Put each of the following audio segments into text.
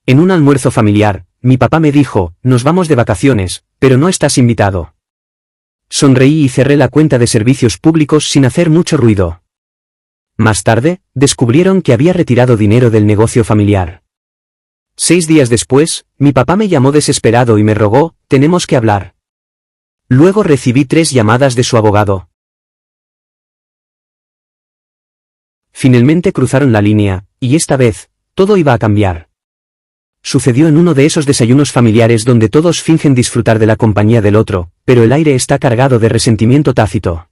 En un almuerzo familiar, mi papá me dijo, nos vamos de vacaciones, pero no estás invitado. Sonreí y cerré la cuenta de servicios públicos sin hacer mucho ruido. Más tarde, descubrieron que había retirado dinero del negocio familiar. 6 días después, mi papá me llamó desesperado y me rogó, tenemos que hablar. Luego recibí 3 llamadas de su abogado. Finalmente cruzaron la línea, y esta vez, todo iba a cambiar. Sucedió en uno de esos desayunos familiares donde todos fingen disfrutar de la compañía del otro, pero el aire está cargado de resentimiento tácito.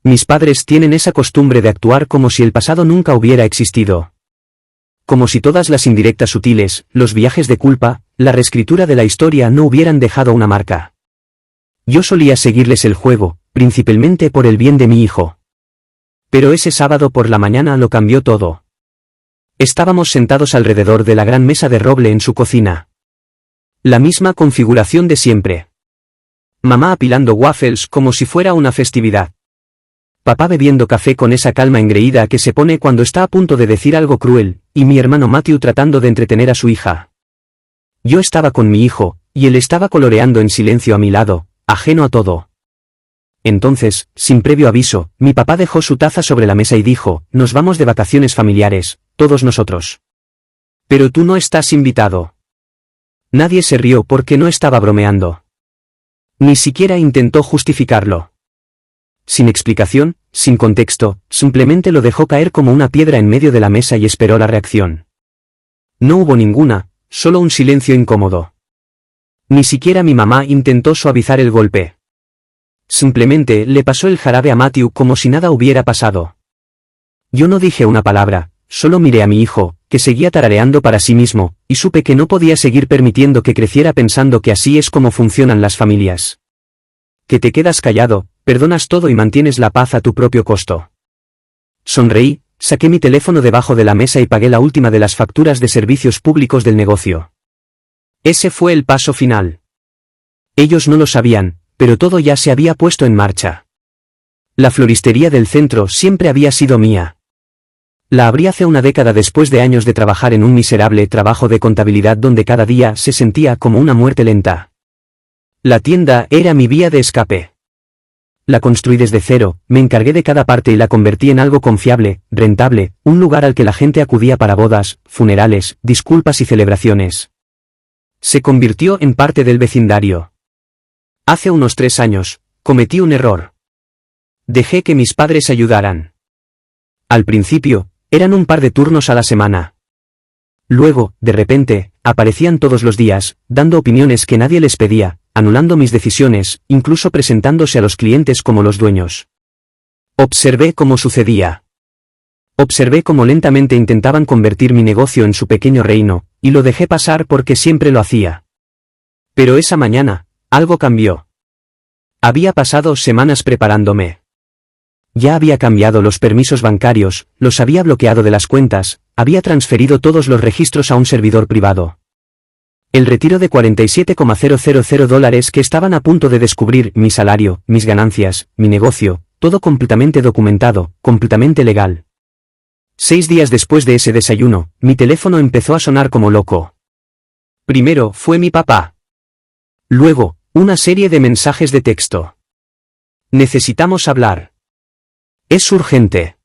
Mis padres tienen esa costumbre de actuar como si el pasado nunca hubiera existido. Como si todas las indirectas sutiles, los viajes de culpa, la reescritura de la historia no hubieran dejado una marca. Yo solía seguirles el juego, principalmente por el bien de mi hijo. Pero ese sábado por la mañana lo cambió todo. Estábamos sentados alrededor de la gran mesa de roble en su cocina. La misma configuración de siempre. Mamá apilando waffles como si fuera una festividad. Papá bebiendo café con esa calma engreída que se pone cuando está a punto de decir algo cruel, y mi hermano Matthew tratando de entretener a su hija. Yo estaba con mi hijo, y él estaba coloreando en silencio a mi lado, ajeno a todo. Entonces, sin previo aviso, mi papá dejó su taza sobre la mesa y dijo, nos vamos de vacaciones familiares, todos nosotros. Pero tú no estás invitado. Nadie se rió porque no estaba bromeando. Ni siquiera intentó justificarlo. Sin explicación, sin contexto, simplemente lo dejó caer como una piedra en medio de la mesa y esperó la reacción. No hubo ninguna, solo un silencio incómodo. Ni siquiera mi mamá intentó suavizar el golpe. Simplemente le pasó el jarabe a Matthew como si nada hubiera pasado. Yo no dije una palabra, solo miré a mi hijo, que seguía tarareando para sí mismo, y supe que no podía seguir permitiendo que creciera pensando que así es como funcionan las familias. Que te quedas callado, perdonas todo y mantienes la paz a tu propio costo. Sonreí, saqué mi teléfono debajo de la mesa y pagué la última de las facturas de servicios públicos del negocio. Ese fue el paso final. Ellos no lo sabían, pero todo ya se había puesto en marcha. La floristería del centro siempre había sido mía. La abrí hace una década después de años de trabajar en un miserable trabajo de contabilidad donde cada día se sentía como una muerte lenta. La tienda era mi vía de escape. La construí desde cero, me encargué de cada parte y la convertí en algo confiable, rentable, un lugar al que la gente acudía para bodas, funerales, disculpas y celebraciones. Se convirtió en parte del vecindario. Hace unos 3 años, cometí un error. Dejé que mis padres ayudaran. Al principio, eran un par de turnos a la semana. Luego, de repente, aparecían todos los días, dando opiniones que nadie les pedía, anulando mis decisiones, incluso presentándose a los clientes como los dueños. Observé cómo sucedía. Observé cómo lentamente intentaban convertir mi negocio en su pequeño reino, y lo dejé pasar porque siempre lo hacía. Pero esa mañana, algo cambió. Había pasado semanas preparándome. Ya había cambiado los permisos bancarios, los había bloqueado de las cuentas, había transferido todos los registros a un servidor privado. El retiro de $47,000 que estaban a punto de descubrir, mi salario, mis ganancias, mi negocio, todo completamente documentado, completamente legal. 6 días después de ese desayuno, mi teléfono empezó a sonar como loco. Primero fue mi papá. Luego, una serie de mensajes de texto. Necesitamos hablar. Es urgente.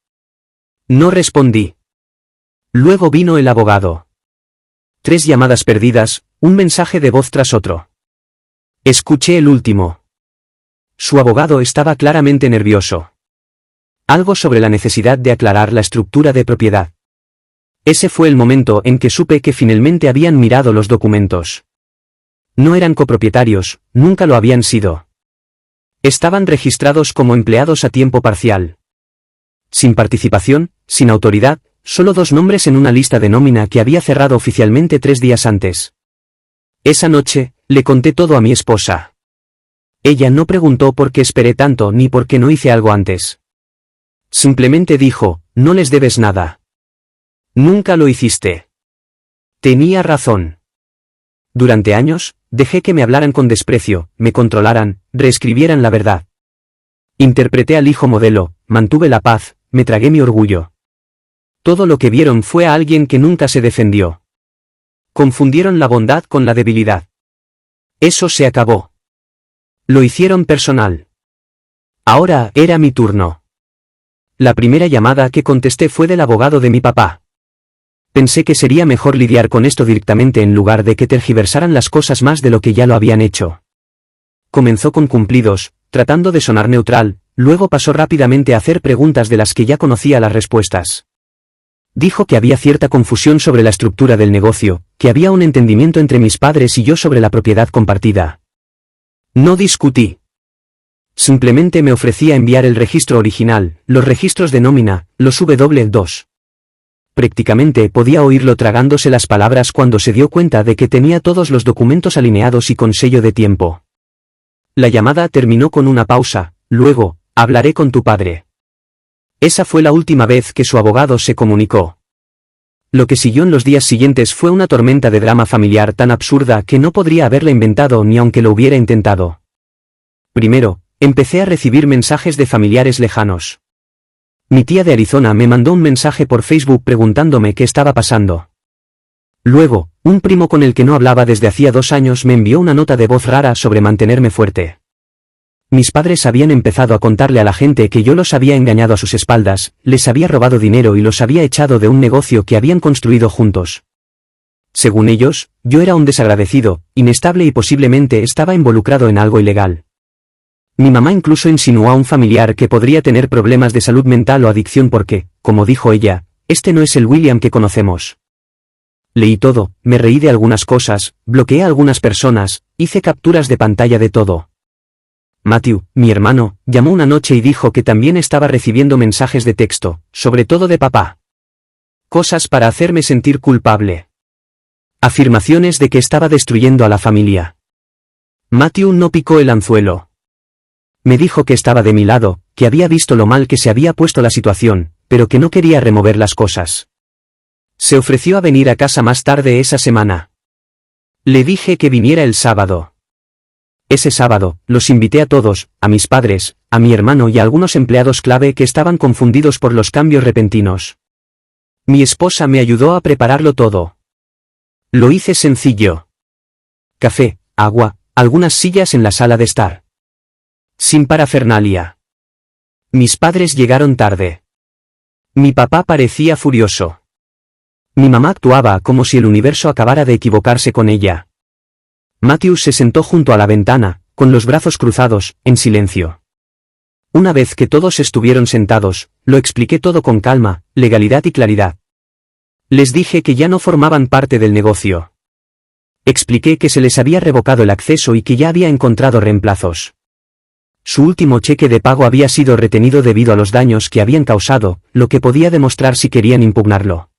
No respondí. Luego vino el abogado. 3 llamadas perdidas, un mensaje de voz tras otro. Escuché el último. Su abogado estaba claramente nervioso. Algo sobre la necesidad de aclarar la estructura de propiedad. Ese fue el momento en que supe que finalmente habían mirado los documentos. No eran copropietarios, nunca lo habían sido. Estaban registrados como empleados a tiempo parcial. Sin participación, sin autoridad, solo 2 nombres en una lista de nómina que había cerrado oficialmente 3 días antes. Esa noche, le conté todo a mi esposa. Ella no preguntó por qué esperé tanto ni por qué no hice algo antes. Simplemente dijo, no les debes nada. Nunca lo hiciste. Tenía razón. Durante años, dejé que me hablaran con desprecio, me controlaran, reescribieran la verdad. Interpreté al hijo modelo, mantuve la paz, me tragué mi orgullo. Todo lo que vieron fue a alguien que nunca se defendió. Confundieron la bondad con la debilidad. Eso se acabó. Lo hicieron personal. Ahora era mi turno. La primera llamada que contesté fue del abogado de mi papá. Pensé que sería mejor lidiar con esto directamente en lugar de que tergiversaran las cosas más de lo que ya lo habían hecho. Comenzó con cumplidos, tratando de sonar neutral, luego pasó rápidamente a hacer preguntas de las que ya conocía las respuestas. Dijo que había cierta confusión sobre la estructura del negocio, que había un entendimiento entre mis padres y yo sobre la propiedad compartida. No discutí. Simplemente me ofrecía enviar el registro original, los registros de nómina, los W2. Prácticamente podía oírlo tragándose las palabras cuando se dio cuenta de que tenía todos los documentos alineados y con sello de tiempo. La llamada terminó con una pausa, luego, hablaré con tu padre. Esa fue la última vez que su abogado se comunicó. Lo que siguió en los días siguientes fue una tormenta de drama familiar tan absurda que no podría haberla inventado ni aunque lo hubiera intentado. Primero, empecé a recibir mensajes de familiares lejanos. Mi tía de Arizona me mandó un mensaje por Facebook preguntándome qué estaba pasando. Luego, un primo con el que no hablaba desde hacía 2 años me envió una nota de voz rara sobre mantenerme fuerte. Mis padres habían empezado a contarle a la gente que yo los había engañado a sus espaldas, les había robado dinero y los había echado de un negocio que habían construido juntos. Según ellos, yo era un desagradecido, inestable y posiblemente estaba involucrado en algo ilegal. Mi mamá incluso insinuó a un familiar que podría tener problemas de salud mental o adicción porque, como dijo ella, este no es el William que conocemos. Leí todo, me reí de algunas cosas, bloqueé a algunas personas, hice capturas de pantalla de todo. Matthew, mi hermano, llamó una noche y dijo que también estaba recibiendo mensajes de texto, sobre todo de papá. Cosas para hacerme sentir culpable. Afirmaciones de que estaba destruyendo a la familia. Matthew no picó el anzuelo. Me dijo que estaba de mi lado, que había visto lo mal que se había puesto la situación, pero que no quería remover las cosas. Se ofreció a venir a casa más tarde esa semana. Le dije que viniera el sábado. Ese sábado, los invité a todos, a mis padres, a mi hermano y a algunos empleados clave que estaban confundidos por los cambios repentinos. Mi esposa me ayudó a prepararlo todo. Lo hice sencillo. Café, agua, algunas sillas en la sala de estar. Sin parafernalia. Mis padres llegaron tarde. Mi papá parecía furioso. Mi mamá actuaba como si el universo acabara de equivocarse con ella. Matthew se sentó junto a la ventana, con los brazos cruzados, en silencio. Una vez que todos estuvieron sentados, lo expliqué todo con calma, legalidad y claridad. Les dije que ya no formaban parte del negocio. Expliqué que se les había revocado el acceso y que ya había encontrado reemplazos. Su último cheque de pago había sido retenido debido a los daños que habían causado, lo que podía demostrar si querían impugnarlo.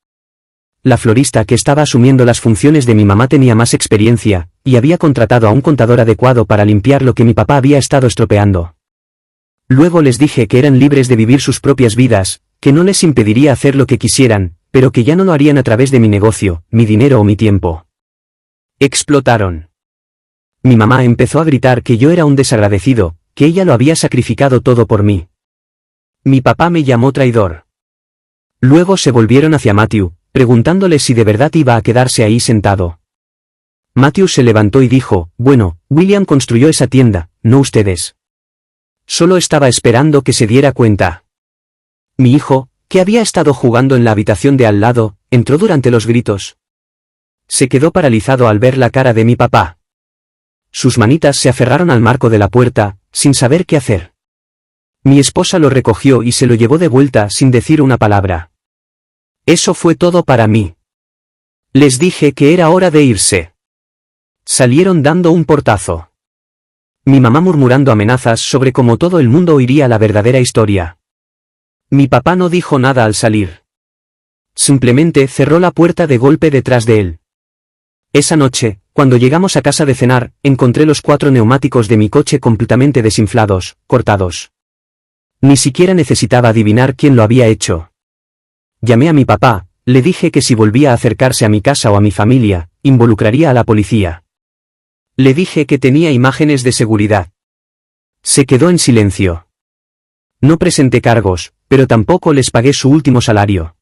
La florista que estaba asumiendo las funciones de mi mamá tenía más experiencia, y había contratado a un contador adecuado para limpiar lo que mi papá había estado estropeando. Luego les dije que eran libres de vivir sus propias vidas, que no les impediría hacer lo que quisieran, pero que ya no lo harían a través de mi negocio, mi dinero o mi tiempo. Explotaron. Mi mamá empezó a gritar que yo era un desagradecido, que ella lo había sacrificado todo por mí. Mi papá me llamó traidor. Luego se volvieron hacia Matthew, preguntándole si de verdad iba a quedarse ahí sentado. Matthew se levantó y dijo, bueno, William construyó esa tienda, no ustedes. Solo estaba esperando que se diera cuenta. Mi hijo, que había estado jugando en la habitación de al lado, entró durante los gritos. Se quedó paralizado al ver la cara de mi papá. Sus manitas se aferraron al marco de la puerta, sin saber qué hacer. Mi esposa lo recogió y se lo llevó de vuelta sin decir una palabra. Eso fue todo para mí. Les dije que era hora de irse. Salieron dando un portazo. Mi mamá murmurando amenazas sobre cómo todo el mundo oiría la verdadera historia. Mi papá no dijo nada al salir. Simplemente cerró la puerta de golpe detrás de él. Esa noche, cuando llegamos a casa de cenar, encontré los 4 neumáticos de mi coche completamente desinflados, cortados. Ni siquiera necesitaba adivinar quién lo había hecho. Llamé a mi papá, le dije que si volvía a acercarse a mi casa o a mi familia, involucraría a la policía. Le dije que tenía imágenes de seguridad. Se quedó en silencio. No presenté cargos, pero tampoco les pagué su último salario.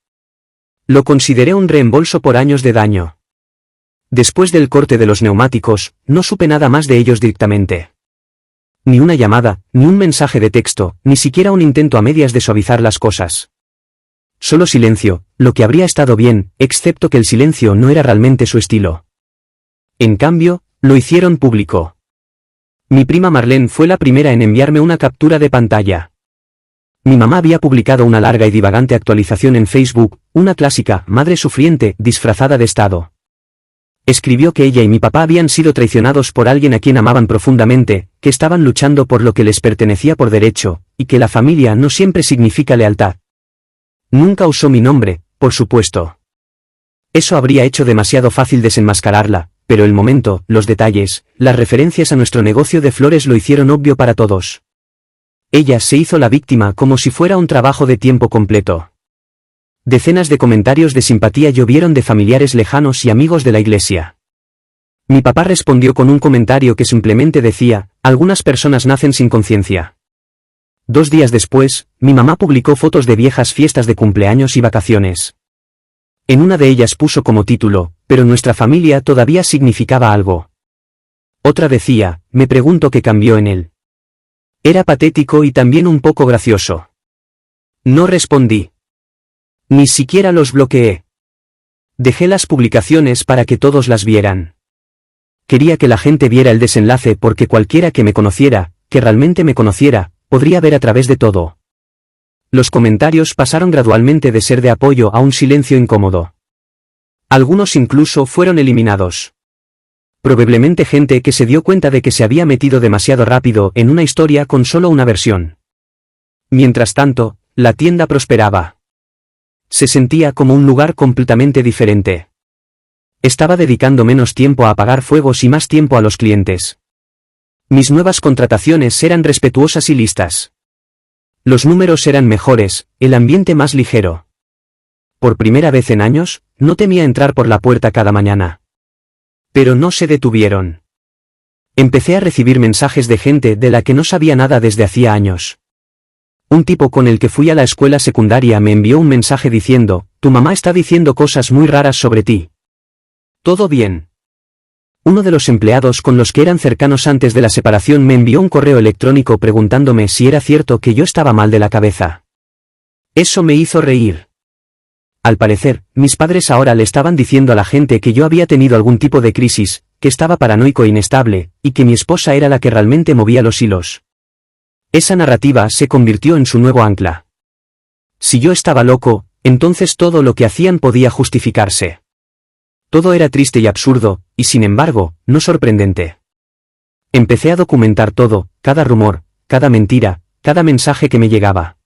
Lo consideré un reembolso por años de daño. Después del corte de los neumáticos, no supe nada más de ellos directamente. Ni una llamada, ni un mensaje de texto, ni siquiera un intento a medias de suavizar las cosas. Solo silencio, lo que habría estado bien, excepto que el silencio no era realmente su estilo. En cambio, lo hicieron público. Mi prima Marlene fue la primera en enviarme una captura de pantalla. Mi mamá había publicado una larga y divagante actualización en Facebook, una clásica madre sufriente disfrazada de Estado. Escribió que ella y mi papá habían sido traicionados por alguien a quien amaban profundamente, que estaban luchando por lo que les pertenecía por derecho, y que la familia no siempre significa lealtad. Nunca usó mi nombre, por supuesto. Eso habría hecho demasiado fácil desenmascararla, pero el momento, los detalles, las referencias a nuestro negocio de flores lo hicieron obvio para todos. Ella se hizo la víctima como si fuera un trabajo de tiempo completo. Decenas de comentarios de simpatía llovieron de familiares lejanos y amigos de la iglesia. Mi papá respondió con un comentario que simplemente decía, algunas personas nacen sin conciencia. 2 días después, mi mamá publicó fotos de viejas fiestas de cumpleaños y vacaciones. En una de ellas puso como título, pero nuestra familia todavía significaba algo. Otra decía, me pregunto qué cambió en él. Era patético y también un poco gracioso. No respondí. Ni siquiera los bloqueé. Dejé las publicaciones para que todos las vieran. Quería que la gente viera el desenlace porque cualquiera que me conociera, que realmente me conociera, podría ver a través de todo. Los comentarios pasaron gradualmente de ser de apoyo a un silencio incómodo. Algunos incluso fueron eliminados. Probablemente gente que se dio cuenta de que se había metido demasiado rápido en una historia con solo una versión. Mientras tanto, la tienda prosperaba. Se sentía como un lugar completamente diferente. Estaba dedicando menos tiempo a apagar fuegos y más tiempo a los clientes. Mis nuevas contrataciones eran respetuosas y listas. Los números eran mejores, el ambiente más ligero. Por primera vez en años, no temía entrar por la puerta cada mañana. Pero no se detuvieron. Empecé a recibir mensajes de gente de la que no sabía nada desde hacía años. Un tipo con el que fui a la escuela secundaria me envió un mensaje diciendo, tu mamá está diciendo cosas muy raras sobre ti. ¿Todo bien? Uno de los empleados con los que eran cercanos antes de la separación me envió un correo electrónico preguntándome si era cierto que yo estaba mal de la cabeza. Eso me hizo reír. Al parecer, mis padres ahora le estaban diciendo a la gente que yo había tenido algún tipo de crisis, que estaba paranoico e inestable, y que mi esposa era la que realmente movía los hilos. Esa narrativa se convirtió en su nuevo ancla. Si yo estaba loco, entonces todo lo que hacían podía justificarse. Todo era triste y absurdo, y sin embargo, no sorprendente. Empecé a documentar todo, cada rumor, cada mentira, cada mensaje que me llegaba.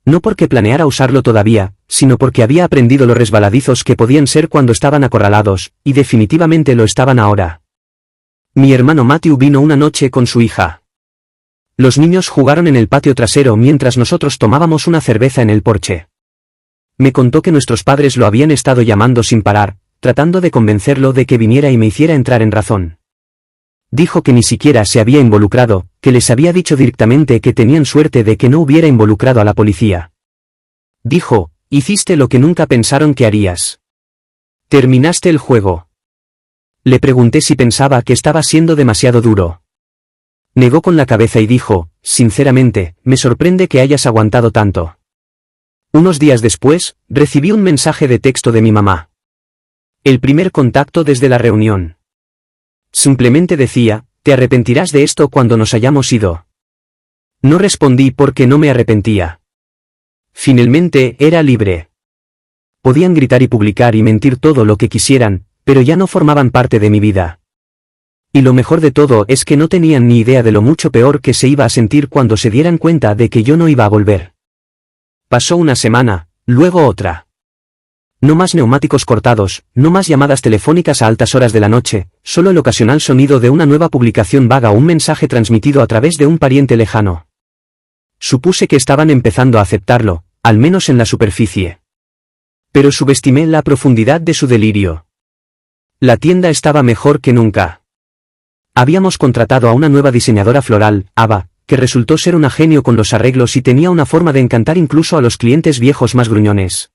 No porque planeara usarlo todavía, sino porque había aprendido lo resbaladizos que podían ser cuando estaban acorralados, y definitivamente lo estaban ahora. Mi hermano Matthew vino una noche con su hija. Los niños jugaron en el patio trasero mientras nosotros tomábamos una cerveza en el porche. Me contó que nuestros padres lo habían estado llamando sin parar, tratando de convencerlo de que viniera y me hiciera entrar en razón. Dijo que ni siquiera se había involucrado, que les había dicho directamente que tenían suerte de que no hubiera involucrado a la policía. Dijo, hiciste lo que nunca pensaron que harías. Terminaste el juego. Le pregunté si pensaba que estaba siendo demasiado duro. Negó con la cabeza y dijo, sinceramente, me sorprende que hayas aguantado tanto. Unos días después, recibí un mensaje de texto de mi mamá. El primer contacto desde la reunión. Simplemente decía, te arrepentirás de esto cuando nos hayamos ido. No respondí porque no me arrepentía. Finalmente era libre. Podían gritar y publicar y mentir todo lo que quisieran, pero ya no formaban parte de mi vida. Y lo mejor de todo es que no tenían ni idea de lo mucho peor que se iba a sentir cuando se dieran cuenta de que yo no iba a volver. Pasó una semana, luego otra. No más neumáticos cortados, no más llamadas telefónicas a altas horas de la noche, solo el ocasional sonido de una nueva publicación vaga o un mensaje transmitido a través de un pariente lejano. Supuse que estaban empezando a aceptarlo, al menos en la superficie. Pero subestimé la profundidad de su delirio. La tienda estaba mejor que nunca. Habíamos contratado a una nueva diseñadora floral, Ava, que resultó ser una genio con los arreglos y tenía una forma de encantar incluso a los clientes viejos más gruñones.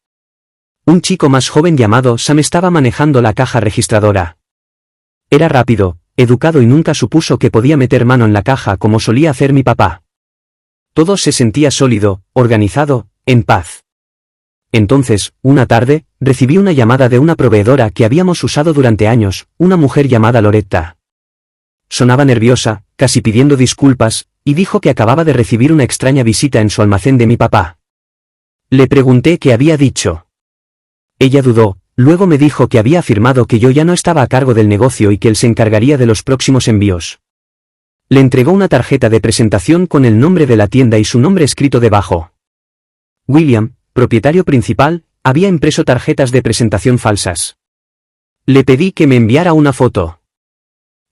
Un chico más joven llamado Sam estaba manejando la caja registradora. Era rápido, educado y nunca supuso que podía meter mano en la caja como solía hacer mi papá. Todo se sentía sólido, organizado, en paz. Entonces, una tarde, recibí una llamada de una proveedora que habíamos usado durante años, una mujer llamada Loretta. Sonaba nerviosa, casi pidiendo disculpas, y dijo que acababa de recibir una extraña visita en su almacén de mi papá. Le pregunté qué había dicho. Ella dudó, luego me dijo que había afirmado que yo ya no estaba a cargo del negocio y que él se encargaría de los próximos envíos. Le entregó una tarjeta de presentación con el nombre de la tienda y su nombre escrito debajo. William, propietario principal, había impreso tarjetas de presentación falsas. Le pedí que me enviara una foto.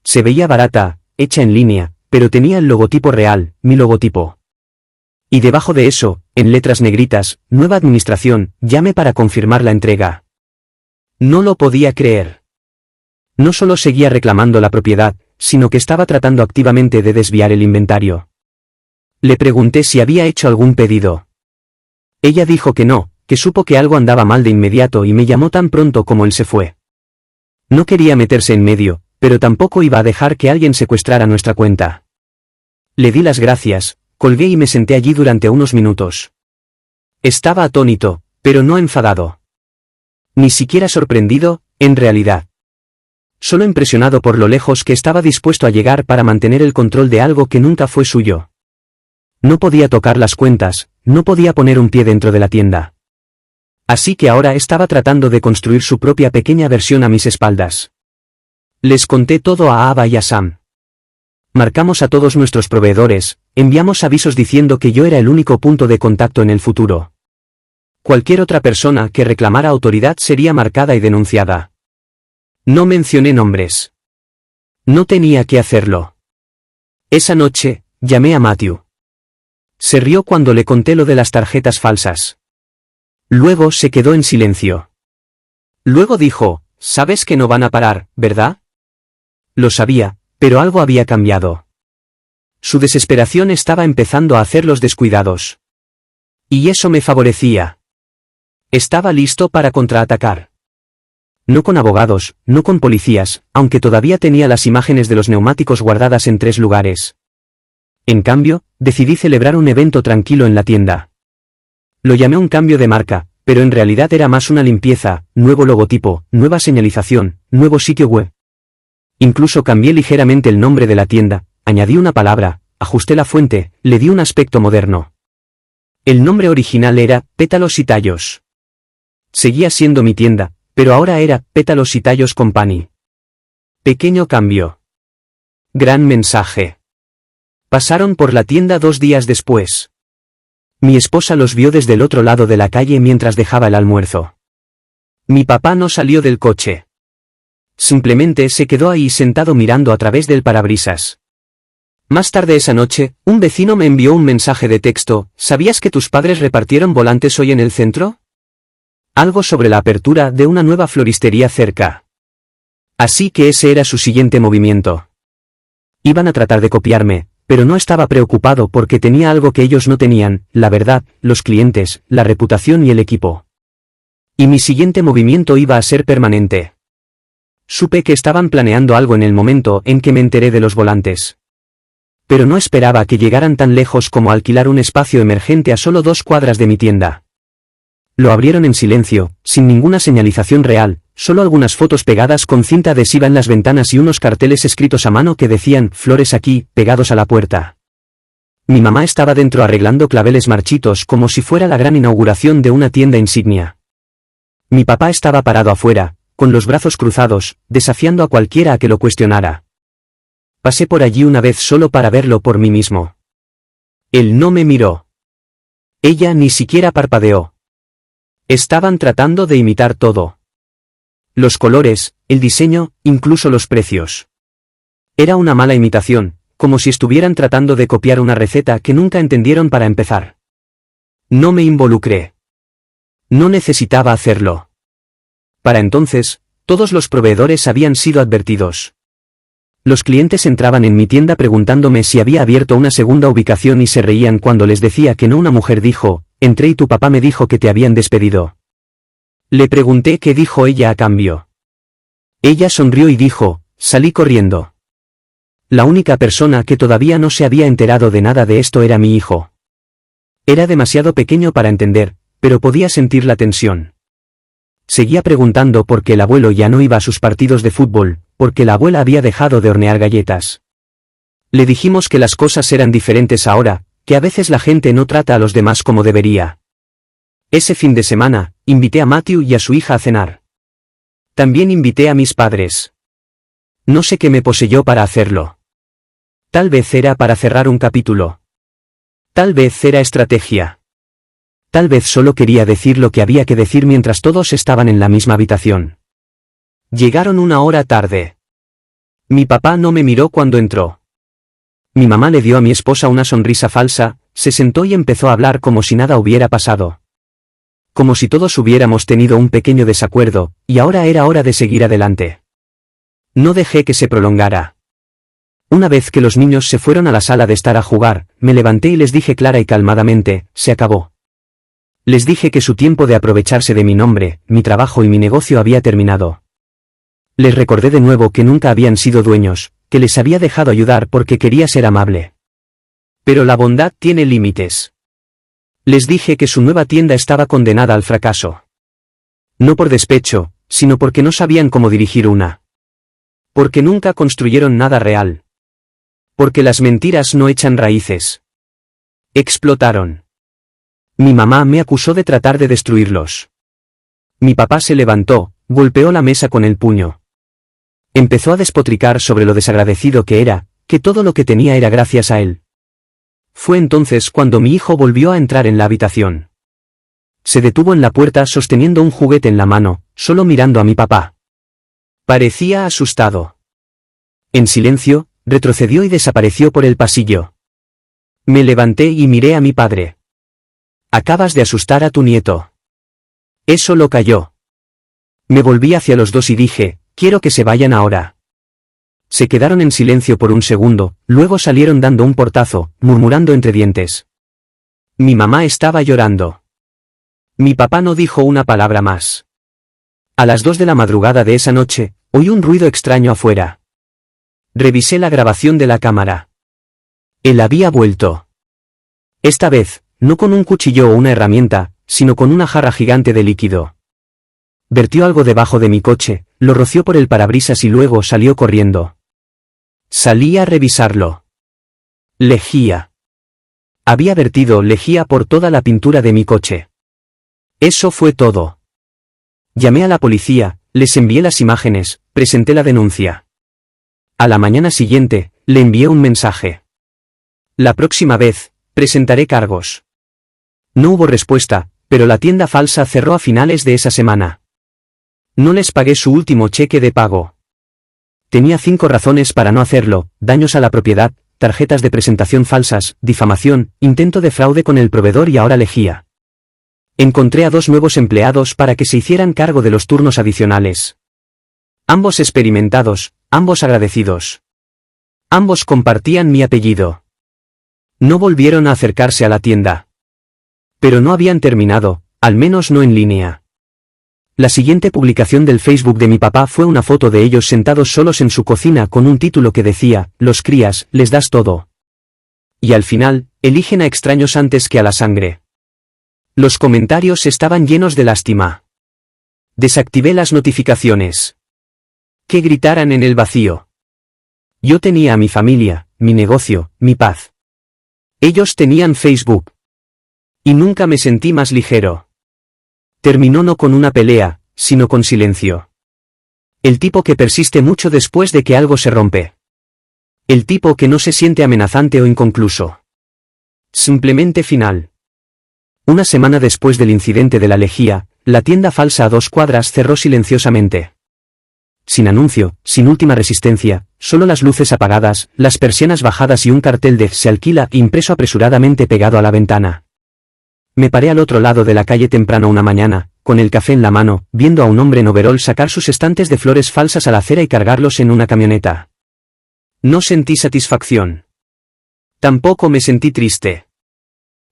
Se veía barata, hecha en línea, pero tenía el logotipo real, mi logotipo. Y debajo de eso, en letras negritas, nueva administración, llame para confirmar la entrega. No lo podía creer. No solo seguía reclamando la propiedad, sino que estaba tratando activamente de desviar el inventario. Le pregunté si había hecho algún pedido. Ella dijo que no, que supo que algo andaba mal de inmediato y me llamó tan pronto como él se fue. No quería meterse en medio, pero tampoco iba a dejar que alguien secuestrara nuestra cuenta. Le di las gracias, colgué y me senté allí durante unos minutos. Estaba atónito, pero no enfadado. Ni siquiera sorprendido, en realidad. Solo impresionado por lo lejos que estaba dispuesto a llegar para mantener el control de algo que nunca fue suyo. No podía tocar las cuentas, no podía poner un pie dentro de la tienda. Así que ahora estaba tratando de construir su propia pequeña versión a mis espaldas. Les conté todo a Ava y a Sam. Marcamos a todos nuestros proveedores, enviamos avisos diciendo que yo era el único punto de contacto en el futuro. Cualquier otra persona que reclamara autoridad sería marcada y denunciada. No mencioné nombres. No tenía que hacerlo. Esa noche, llamé a Matthew. Se rió cuando le conté lo de las tarjetas falsas. Luego se quedó en silencio. Luego dijo, «Sabes que no van a parar, ¿verdad?» Lo sabía, pero algo había cambiado. Su desesperación estaba empezando a hacerlos descuidados. Y eso me favorecía. Estaba listo para contraatacar. No con abogados, no con policías, aunque todavía tenía las imágenes de los neumáticos guardadas en 3 lugares. En cambio, decidí celebrar un evento tranquilo en la tienda. Lo llamé un cambio de marca, pero en realidad era más una limpieza, nuevo logotipo, nueva señalización, nuevo sitio web. Incluso cambié ligeramente el nombre de la tienda, añadí una palabra, ajusté la fuente, le di un aspecto moderno. El nombre original era Pétalos y Tallos. Seguía siendo mi tienda, pero ahora era Pétalos y Tallos Company. Pequeño cambio. Gran mensaje. Pasaron por la tienda 2 días después. Mi esposa los vio desde el otro lado de la calle mientras dejaba el almuerzo. Mi papá no salió del coche. Simplemente se quedó ahí sentado mirando a través del parabrisas. Más tarde esa noche, un vecino me envió un mensaje de texto, ¿sabías que tus padres repartieron volantes hoy en el centro? Algo sobre la apertura de una nueva floristería cerca. Así que ese era su siguiente movimiento. Iban a tratar de copiarme, pero no estaba preocupado porque tenía algo que ellos no tenían, la verdad, los clientes, la reputación y el equipo. Y mi siguiente movimiento iba a ser permanente. Supe que estaban planeando algo en el momento en que me enteré de los volantes. Pero no esperaba que llegaran tan lejos como alquilar un espacio emergente a solo 2 cuadras de mi tienda. Lo abrieron en silencio, sin ninguna señalización real, solo algunas fotos pegadas con cinta adhesiva en las ventanas y unos carteles escritos a mano que decían, «Flores aquí», pegados a la puerta. Mi mamá estaba dentro arreglando claveles marchitos como si fuera la gran inauguración de una tienda insignia. Mi papá estaba parado afuera, con los brazos cruzados, desafiando a cualquiera a que lo cuestionara. Pasé por allí una vez solo para verlo por mí mismo. Él no me miró. Ella ni siquiera parpadeó. Estaban tratando de imitar todo. Los colores, el diseño, incluso los precios. Era una mala imitación, como si estuvieran tratando de copiar una receta que nunca entendieron para empezar. No me involucré. No necesitaba hacerlo. Para entonces, todos los proveedores habían sido advertidos. Los clientes entraban en mi tienda preguntándome si había abierto una segunda ubicación y se reían cuando les decía que no. Una mujer dijo, «Entré y tu papá me dijo que te habían despedido». Le pregunté qué dijo ella a cambio. Ella sonrió y dijo, Salí corriendo. La única persona que todavía no se había enterado de nada de esto era mi hijo. Era demasiado pequeño para entender, pero podía sentir la tensión. Seguía preguntando por qué el abuelo ya no iba a sus partidos de fútbol, porque la abuela había dejado de hornear galletas. Le dijimos que las cosas eran diferentes ahora, que a veces la gente no trata a los demás como debería. Ese fin de semana, invité a Matthew y a su hija a cenar. También invité a mis padres. No sé qué me poseyó para hacerlo. Tal vez era para cerrar un capítulo. Tal vez era estrategia. Tal vez solo quería decir lo que había que decir mientras todos estaban en la misma habitación. Llegaron 1 hora tarde. Mi papá no me miró cuando entró. Mi mamá le dio a mi esposa una sonrisa falsa, se sentó y empezó a hablar como si nada hubiera pasado. Como si todos hubiéramos tenido un pequeño desacuerdo, y ahora era hora de seguir adelante. No dejé que se prolongara. Una vez que los niños se fueron a la sala de estar a jugar, me levanté y les dije clara y calmadamente, se acabó. Les dije que su tiempo de aprovecharse de mi nombre, mi trabajo y mi negocio había terminado. Les recordé de nuevo que nunca habían sido dueños, que les había dejado ayudar porque quería ser amable. Pero la bondad tiene límites. Les dije que su nueva tienda estaba condenada al fracaso. No por despecho, sino porque no sabían cómo dirigir una. Porque nunca construyeron nada real. Porque las mentiras no echan raíces. Explotaron. Mi mamá me acusó de tratar de destruirlos. Mi papá se levantó, golpeó la mesa con el puño. Empezó a despotricar sobre lo desagradecido que era, que todo lo que tenía era gracias a él. Fue entonces cuando mi hijo volvió a entrar en la habitación. Se detuvo en la puerta sosteniendo un juguete en la mano, solo mirando a mi papá. Parecía asustado. En silencio, retrocedió y desapareció por el pasillo. Me levanté y miré a mi padre. Acabas de asustar a tu nieto. Eso lo calló. Me volví hacia los dos y dije, quiero que se vayan ahora. Se quedaron en silencio por un segundo, luego salieron dando un portazo, murmurando entre dientes. Mi mamá estaba llorando. Mi papá no dijo una palabra más. A las 2 de la madrugada de esa noche, oí un ruido extraño afuera. Revisé la grabación de la cámara. Él había vuelto. Esta vez, no con un cuchillo o una herramienta, sino con una jarra gigante de líquido. Vertió algo debajo de mi coche, lo roció por el parabrisas y luego salió corriendo. Salí a revisarlo. Lejía. Había vertido lejía por toda la pintura de mi coche. Eso fue todo. Llamé a la policía, les envié las imágenes, presenté la denuncia. A la mañana siguiente, le envié un mensaje. La próxima vez, presentaré cargos. No hubo respuesta, pero la tienda falsa cerró a finales de esa semana. No les pagué su último cheque de pago. Tenía 5 razones para no hacerlo: daños a la propiedad, tarjetas de presentación falsas, difamación, intento de fraude con el proveedor y ahora lejía. Encontré a 2 nuevos empleados para que se hicieran cargo de los turnos adicionales. Ambos experimentados, ambos agradecidos. Ambos compartían mi apellido. No volvieron a acercarse a la tienda. Pero no habían terminado, al menos no en línea. La siguiente publicación del Facebook de mi papá fue una foto de ellos sentados solos en su cocina con un título que decía, los crías, les das todo. Y al final, eligen a extraños antes que a la sangre. Los comentarios estaban llenos de lástima. Desactivé las notificaciones. Que gritaran en el vacío. Yo tenía a mi familia, mi negocio, mi paz. Ellos tenían Facebook. Y nunca me sentí más ligero. Terminó no con una pelea, sino con silencio. El tipo que persiste mucho después de que algo se rompe. El tipo que no se siente amenazante o inconcluso. Simplemente final. Una semana después del incidente de la lejía, la tienda falsa a 2 cuadras cerró silenciosamente. Sin anuncio, sin última resistencia, solo las luces apagadas, las persianas bajadas y un cartel de "se alquila" impreso apresuradamente pegado a la ventana. Me paré al otro lado de la calle temprano una mañana, con el café en la mano, viendo a un hombre en overol sacar sus estantes de flores falsas a la acera y cargarlos en una camioneta. No sentí satisfacción. Tampoco me sentí triste.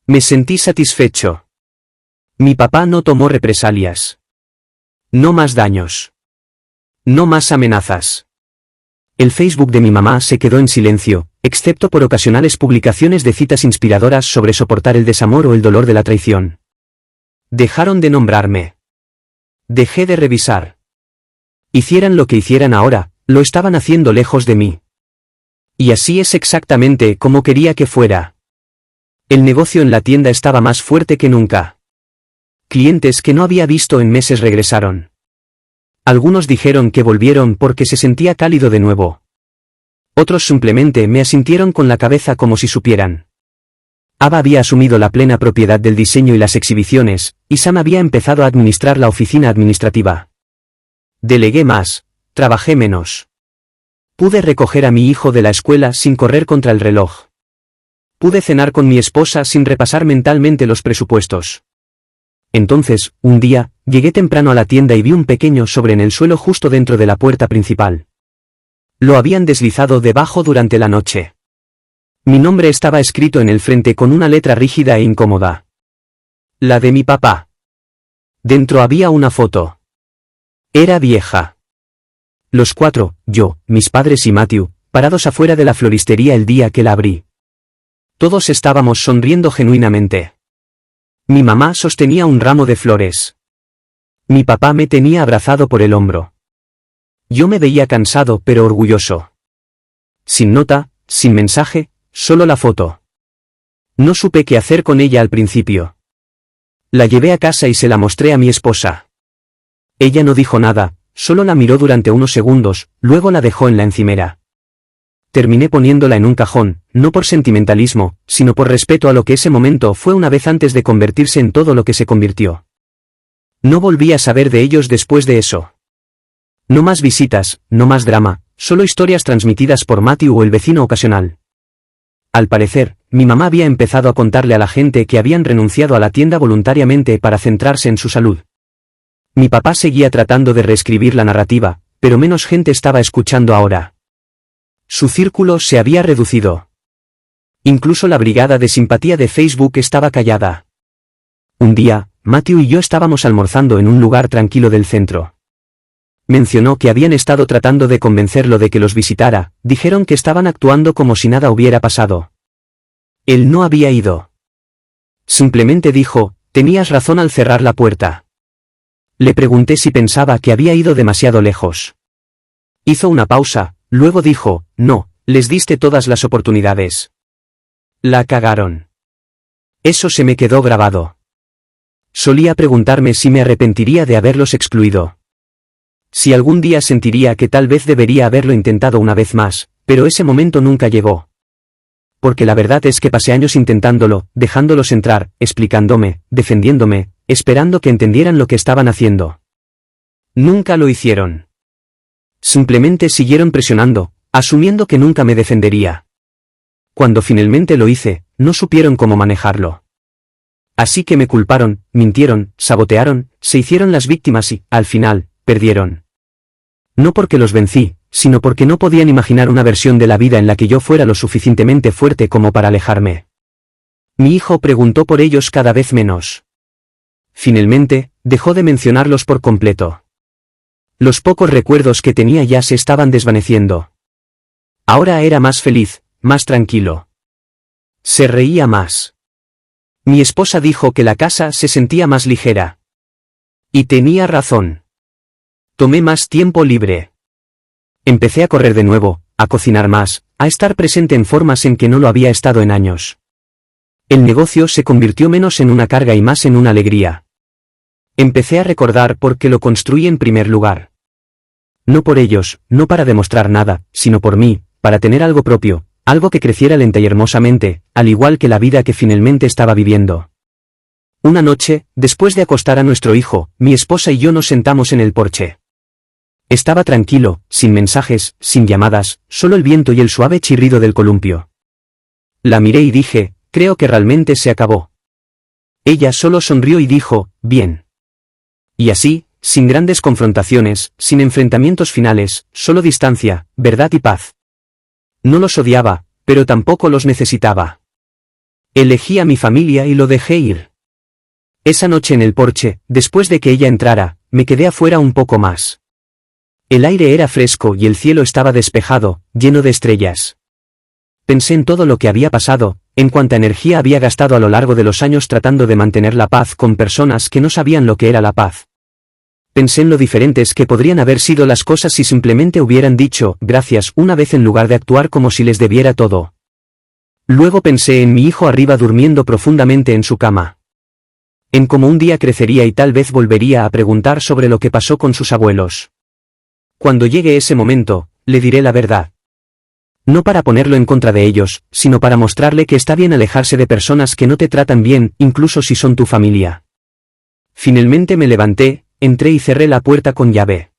Me sentí satisfecho. Mi papá no tomó represalias. No más daños. No más amenazas. El Facebook de mi mamá se quedó en silencio, excepto por ocasionales publicaciones de citas inspiradoras sobre soportar el desamor o el dolor de la traición. Dejaron de nombrarme. Dejé de revisar. Hicieran lo que hicieran ahora, lo estaban haciendo lejos de mí. Y así es exactamente como quería que fuera. El negocio en la tienda estaba más fuerte que nunca. Clientes que no había visto en meses regresaron. Algunos dijeron que volvieron porque se sentía cálido de nuevo. Otros simplemente me asintieron con la cabeza como si supieran. Ava había asumido la plena propiedad del diseño y las exhibiciones, y Sam había empezado a administrar la oficina administrativa. Delegué más, trabajé menos. Pude recoger a mi hijo de la escuela sin correr contra el reloj. Pude cenar con mi esposa sin repasar mentalmente los presupuestos. Entonces, un día, llegué temprano a la tienda y vi un pequeño sobre en el suelo justo dentro de la puerta principal. Lo habían deslizado debajo durante la noche. Mi nombre estaba escrito en el frente con una letra rígida e incómoda. La de mi papá. Dentro había una foto. Era vieja. Los cuatro, yo, mis padres y Matthew, parados afuera de la floristería el día que la abrí. Todos estábamos sonriendo genuinamente. Mi mamá sostenía un ramo de flores. Mi papá me tenía abrazado por el hombro. Yo me veía cansado pero orgulloso. Sin nota, sin mensaje, solo la foto. No supe qué hacer con ella al principio. La llevé a casa y se la mostré a mi esposa. Ella no dijo nada, solo la miró durante unos segundos, luego la dejó en la encimera. Terminé poniéndola en un cajón, no por sentimentalismo, sino por respeto a lo que ese momento fue una vez antes de convertirse en todo lo que se convirtió. No volví a saber de ellos después de eso. No más visitas, no más drama, solo historias transmitidas por Matthew o el vecino ocasional. Al parecer, mi mamá había empezado a contarle a la gente que habían renunciado a la tienda voluntariamente para centrarse en su salud. Mi papá seguía tratando de reescribir la narrativa, pero menos gente estaba escuchando ahora. Su círculo se había reducido. Incluso la brigada de simpatía de Facebook estaba callada. Un día, Matthew y yo estábamos almorzando en un lugar tranquilo del centro. Mencionó que habían estado tratando de convencerlo de que los visitara, dijeron que estaban actuando como si nada hubiera pasado. Él no había ido. Simplemente dijo, tenías razón al cerrar la puerta. Le pregunté si pensaba que había ido demasiado lejos. Hizo una pausa, luego dijo, no, les diste todas las oportunidades. La cagaron. Eso se me quedó grabado. Solía preguntarme si me arrepentiría de haberlos excluido. Si algún día sentiría que tal vez debería haberlo intentado una vez más, pero ese momento nunca llegó. Porque la verdad es que pasé años intentándolo, dejándolos entrar, explicándome, defendiéndome, esperando que entendieran lo que estaban haciendo. Nunca lo hicieron. Simplemente siguieron presionando, asumiendo que nunca me defendería. Cuando finalmente lo hice, no supieron cómo manejarlo. Así que me culparon, mintieron, sabotearon, se hicieron las víctimas y, al final, perdieron. No porque los vencí, sino porque no podían imaginar una versión de la vida en la que yo fuera lo suficientemente fuerte como para alejarme. Mi hijo preguntó por ellos cada vez menos. Finalmente, dejó de mencionarlos por completo. Los pocos recuerdos que tenía ya se estaban desvaneciendo. Ahora era más feliz, más tranquilo. Se reía más. Mi esposa dijo que la casa se sentía más ligera. Y tenía razón. Tomé más tiempo libre. Empecé a correr de nuevo, a cocinar más, a estar presente en formas en que no lo había estado en años. El negocio se convirtió menos en una carga y más en una alegría. Empecé a recordar por qué lo construí en primer lugar. No por ellos, no para demostrar nada, sino por mí, para tener algo propio, algo que creciera lenta y hermosamente, al igual que la vida que finalmente estaba viviendo. Una noche, después de acostar a nuestro hijo, mi esposa y yo nos sentamos en el porche. Estaba tranquilo, sin mensajes, sin llamadas, solo el viento y el suave chirrido del columpio. La miré y dije, creo que realmente se acabó. Ella solo sonrió y dijo, bien. Y así, sin grandes confrontaciones, sin enfrentamientos finales, solo distancia, verdad y paz. No los odiaba, pero tampoco los necesitaba. Elegí a mi familia y lo dejé ir. Esa noche en el porche, después de que ella entrara, me quedé afuera un poco más. El aire era fresco y el cielo estaba despejado, lleno de estrellas. Pensé en todo lo que había pasado, en cuánta energía había gastado a lo largo de los años tratando de mantener la paz con personas que no sabían lo que era la paz. Pensé en lo diferentes que podrían haber sido las cosas si simplemente hubieran dicho gracias una vez en lugar de actuar como si les debiera todo. Luego pensé en mi hijo arriba durmiendo profundamente en su cama. En cómo un día crecería y tal vez volvería a preguntar sobre lo que pasó con sus abuelos. Cuando llegue ese momento, le diré la verdad. No para ponerlo en contra de ellos, sino para mostrarle que está bien alejarse de personas que no te tratan bien, incluso si son tu familia. Finalmente me levanté, entré y cerré la puerta con llave.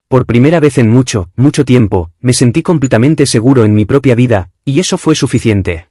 Por primera vez en mucho, mucho tiempo, me sentí completamente seguro en mi propia vida, y eso fue suficiente.